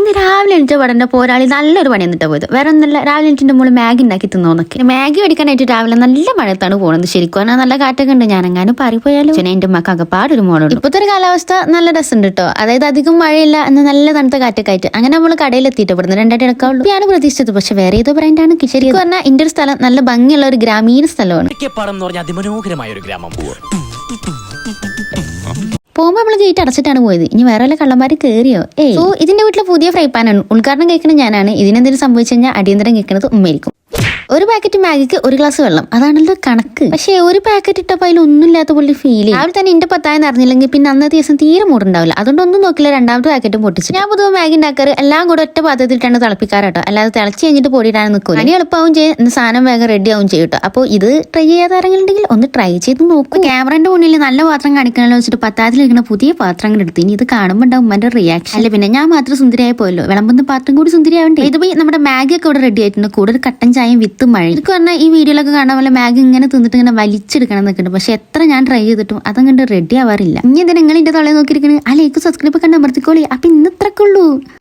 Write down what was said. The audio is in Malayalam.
ഇന്ന് രാവിലെ എണീറ്റ പടന്റെ പോരാളി നല്ലൊരു പണി എന്നിട്ട് പോയത് വേറെ ഒന്നല്ല. രാവിലെ എണീറ്റിന്റെ മോള് മാഗി ഉണ്ടാക്കി തിന്നോന്നൊക്കെ. മാഗി മേടിക്കാനായിട്ട് രാവിലെ നല്ല മഴത്താണ് പോകുന്നത്. ശരിക്കും പറഞ്ഞാൽ നല്ല കാറ്റൊക്കെ ഉണ്ട്. ഞാനെങ്ങാനും പാറിപ്പോയാലും എന്റെ ഉമ്മക്ക് അകപ്പാടൊരു മോളുണ്ട്. ഇപ്പോഴത്തെ ഒരു കാലാവസ്ഥ നല്ല രസമുണ്ട് കേട്ടോ. അതായത് അധികം മഴയില്ല എന്ന് നല്ല തണുത്ത കാറ്റൊക്കെ ആയിട്ട് അങ്ങനെ നമ്മൾ കടയിൽ എത്തിയിട്ട് പെടുന്നു 2 ഇടക്കാവുള്ളൂ. ഞാൻ പ്രതീക്ഷിച്ചത് പക്ഷെ വേറെ ഏതോ ബ്രാൻഡാണ്. ശരിക്കും പറഞ്ഞാൽ എന്റെ ഒരു സ്ഥലം നല്ല ഭംഗിയുള്ള ഒരു ഗ്രാമീണ സ്ഥലമാണ്. അതിമനോഹരമായ ഒരു ഗ്രാമം. പോകുമ്പോൾ നമ്മൾ ഗേറ്റ് അടച്ചിട്ടാണ് പോയത്. ഇനി വേറെ വല്ല കള്ളന്മാർ കയറിയോ? സോ ഇതിന്റെ വീട്ടിലെ പുതിയ ഫ്രൈ പാനാണ്. ഉദ്ഘാടനം കേൾക്കുന്നത് ഞാനാണ്. ഇതിനെന്തെങ്കിലും സംഭവിച്ചു കഴിഞ്ഞാൽ അടിയന്തരം കേൾക്കുന്നത് ഉമ്മയായിരിക്കും. ഒരു പാക്കറ്റ് മാഗിക്ക് 1 ഗ്ലാസ് വെള്ളം, അതാണല്ലോ കണക്ക്. പക്ഷെ ഒരു പാക്കറ്റ് ഇട്ടപ്പോൾ അതിൽ ഒന്നും ഇല്ലാത്ത പോലെ ഫീൽ ചെയ്യും. രാവിലെ തന്നെ എന്റെ 10 അറിഞ്ഞില്ലെങ്കിൽ പിന്നെ അന്നത്തെ ദിവസം തീരെ മൂടുണ്ടാവില്ല. അതുകൊണ്ട് ഒന്നും നോക്കില്ല, 2ാമത്തെ പാക്കറ്റും പൊട്ടിച്ചു. ഞാൻ പൊതുവെ മാഗി ഉണ്ടാക്കാറ് എല്ലാം കൂടെ ഒറ്റ പാത്രത്തിലിട്ടാണ് തിളപ്പിക്കാറട്ടോ. അല്ലാതെ തിളച്ച് കഴിഞ്ഞിട്ട് പൊടിയിടാൻ നിൽക്കും. അനി എളുപ്പമാവും ചെയ്യും, സാധനം വേഗം റെഡി ആവും ചെയ്യും കേട്ടോ. അപ്പോൾ ഇത് ട്രൈ ചെയ്യാതെ ആരെങ്കിലും ഒന്ന് ട്രൈ ചെയ്ത് നോക്കും. ക്യാമറന്റെ മുന്നിൽ നല്ല പാത്രം കാണിക്കണല്ലോ വെച്ചിട്ട് 10ാമത്തിലിരിക്കുന്ന പുതിയ പാത്രങ്ങൾ എടുത്ത് ഇനി ഇത് കാണുമ്പോൾ ഉണ്ടാവും ഉമ്മന്റെ റിയാക്ഷൻ. അല്ല പിന്നെ ഞാൻ മാത്രം സുന്ദരിയായി പോയല്ലോ, വിളമ്പുന്ന പാത്രം കൂടി സുന്ദരിയാവണ്ടേ. ഇത് പോയി നമ്മുടെ മാഗി ഒക്കെ ഇവിടെ റെഡി ആയിട്ടുണ്ട്. കൂടെ ഒരു കട്ടൻ ചായയും വിത്ത് മഴ. എനിക്ക് പറഞ്ഞാൽ ഈ വീഡിയോയിലൊക്കെ കാണാൻ പോലെ മാഗി ഇങ്ങനെ തിന്നിട്ട് ഇങ്ങനെ വലിച്ചെടുക്കണം എന്നൊക്കെ ഉണ്ട്. പക്ഷെ എത്ര ഞാൻ ട്രൈ ചെയ്തിട്ടും അതങ്ങോട്ട് റെഡി ആവാറില്ല. ഇനി എന്തിനാ നിങ്ങൾ എന്റെ തൊള്ളയെ നോക്കിയിരിക്കണേ? ആ ലൈക്ക് സബ്സ്ക്രൈബ് ഒക്കെ അമർത്തിക്കോളി. അപ്പൊ ഇന്ന് ഇത്രക്കുള്ളൂ.